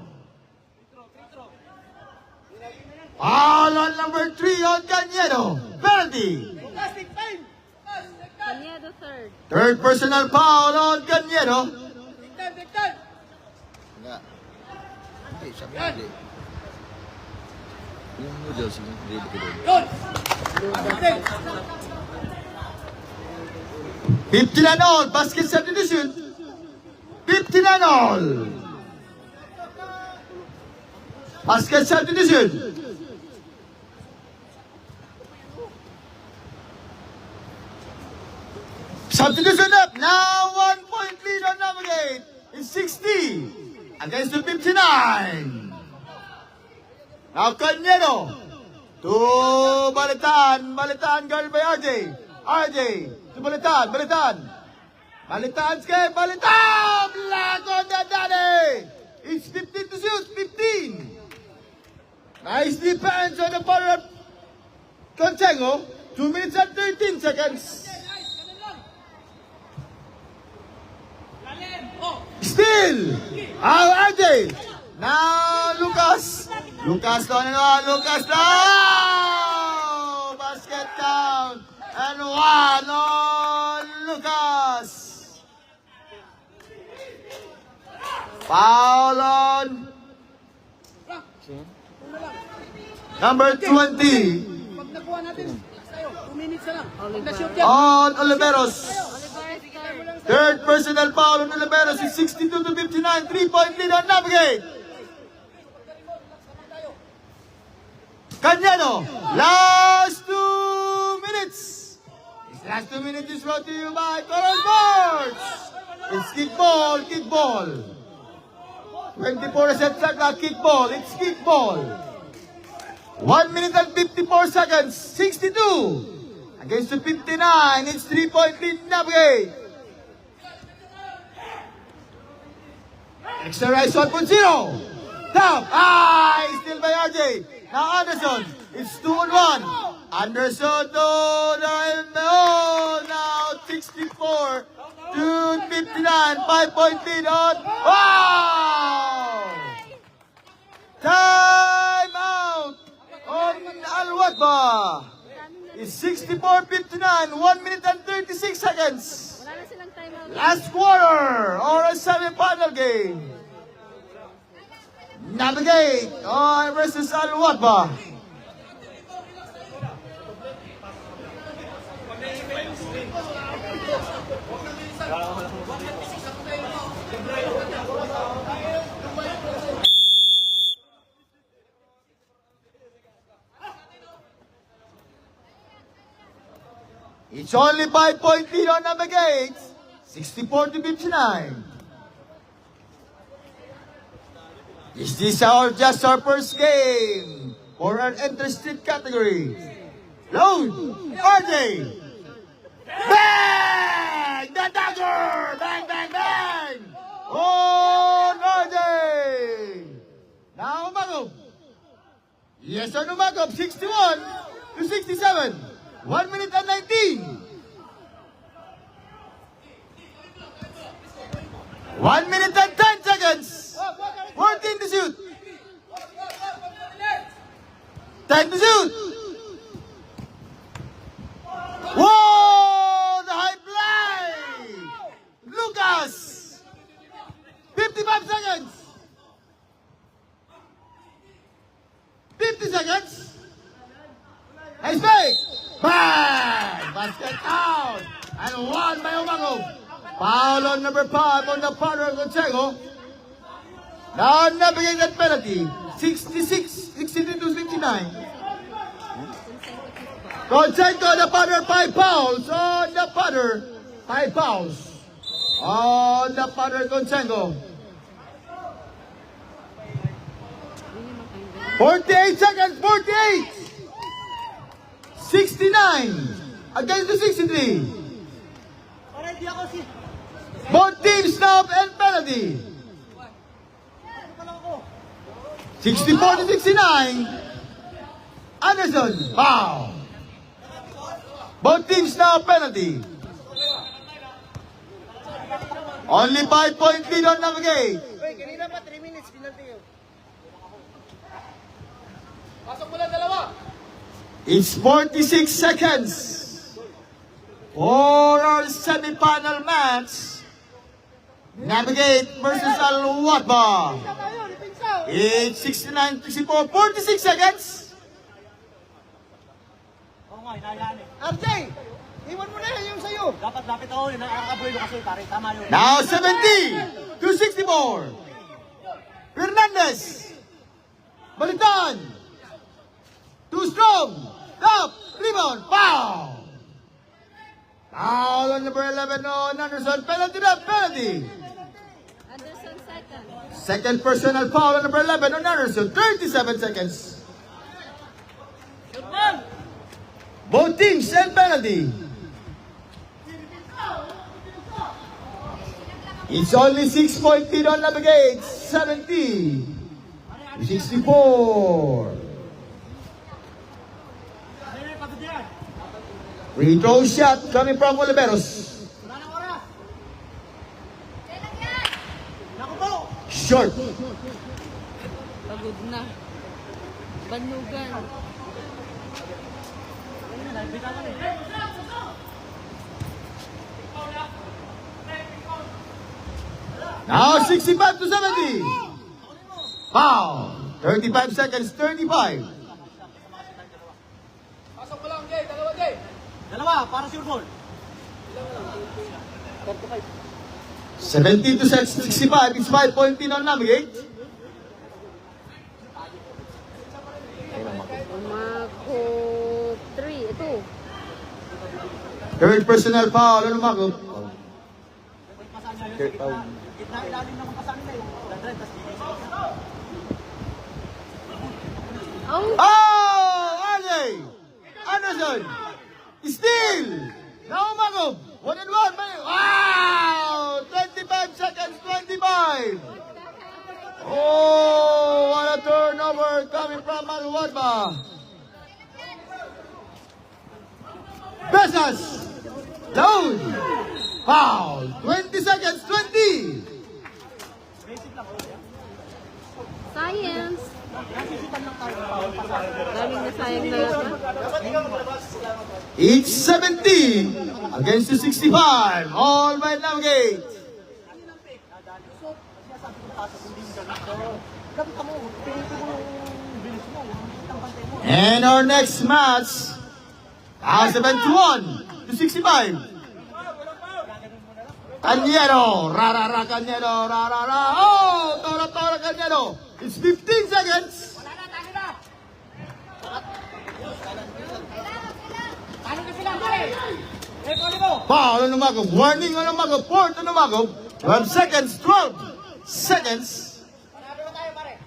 Foul on number 3 on Cañedo. Penalty. Plastic time! Cañedo third. Third personal foul on Cañedo. Take time! Nga. Hindi, sabi nga hindi. Yung noodles, yung hindi ko doon. Yun! 59 all. Basket substitution. 59 all. Basket substitution. Substitution up. Now 1 point lead on Navigate. It's 60 against the 59. Now Cañedo to Balitan. Balitan guarded by RJ. RJ to Balitan. Balitan escape. Balitan! Black on the daddy. It's 15 to shoot. 15. Nice defense on the part of Consengo. 2 minutes and 13 seconds. Still! RJ! Now Lucas! Lucas down and one! Lucas down! Basket count! And 1 on Lucas! Foul on number 20 Pag nakuha natin, tayo, 2 minutes na lang. Na-shoot yan. on Oliveros. Olivares third. Third personal foul on Oliveros is 62 to 59. 3-point lead on Navigate. Cañedo, last 2 minutes. This last 2 minutes is brought to you by Coral Sports. It's kickball. 24 set clock, kickball. It's kickball. 1 minute and 54 seconds. 62 against the 59. It's 3-point lead Navigate. Extra rise 1.0. Tap. Still by RJ. Now Anderson. It's 2-on-1. Anderson to the LMO. Now 64 to 59. 5-point lead on. Wow! Time out on Alotba. It's 64-59. 1 minute and 36 seconds. Wala na silang timeout. Last quarter or a semi-final game. Navigate versus Al-Wadba. It's only 5-point lead on Navigate. 64-59. Is this just our first game for an interested category? Load! RJ! Bang! The dagger! Bang, bang, bang! On RJ! Now Umagov. Yes or no Umagov? 61-67. 1 minute and 19. 1 minute and 10 seconds. 14 to shoot. 10 to shoot. Whoa! The high fly. Lucas. 55 seconds. 50 seconds. Nice fake. Bang! Basket out. And one by Umagov. Foul on number 5 on the partner of Gonzago. Now navigating that penalty. 62-69. Gonzago, the partner, 5 fouls on the partner. 5 fouls on the partner Gonzago. 48 seconds, 48. 69 against the 63. Both teams stop and penalty. 64-69. Anderson, foul. Both teams now penalty. Only 5-point lead on Navigate. Wait, kanina pa 3 minutes, penalty yun. Pasok mo lang dalawa. It's 46 seconds for our semi-final match. Navigate versus Al-Wadba. It's 69-64, 46 seconds. Oo nga, inayaan eh. RJ! Iwan mo na yan yung sa'yo. Dapat lapit ako yun. Nakakabuelo kasi, pare. Tama yun. Now 70-64. Fernandez. Balitan. Too strong. Top. Rebound. Foul. Foul on number 11 on Anderson. Penalty na penalty. Anderson second. Second personal foul on number 11 on Anderson. 37 seconds. Both teams and penalty. It's only 6-point lead on Navigate. 70-64. Free throw shot coming from Oliveros. Short. Pagod na. Banugan. Now 65-70. Foul. 35 seconds, 35. Pasok mo lang, Jay. Dalawa, Jay. Dalawa, para sure goal. 70-65. It's 5-point lead on Navigate. Umako 3. Ito. Third personal foul on Umagov. Gitna ilalim naman pasan nila eh. Dadred, tas bigay sa isa. Oh! Oh! RJ! Anderson! Steal! Now Umagov! 1-1. Wow! 25 seconds, 25! Oh! What a turnover coming from Al-Wadba! Besas! Down! Foul! 20 seconds, 20! Science. Daming na sayang na laban. It's 70 against the 65. All by Navigate. And our next match, 71 to 65. Cañero, ra, Cañero, ra. Oh, tora, Cañero. It's 15 seconds. Talo na sila, pare! Record mo! Foul on Umagog. Warning on Umagog. Fourth on Umagog. 12 seconds. 12 seconds. Marami mo tayo, pare!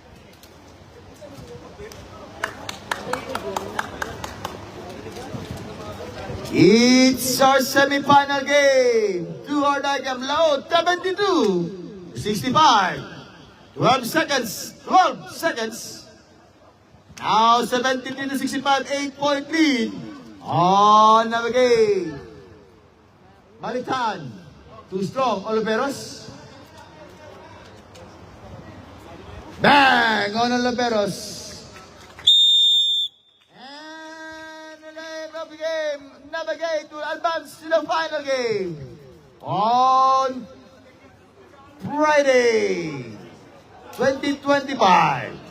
It's our semi-final game. Two or die game. Lao, 72 65. 12 seconds. 12 seconds. Now, 73 to 65. 8-point lead. On the game. Balitan. Too strong. Oliveros. Bang! On Oliveros. Navigate to advance to the final game on Friday, 2025.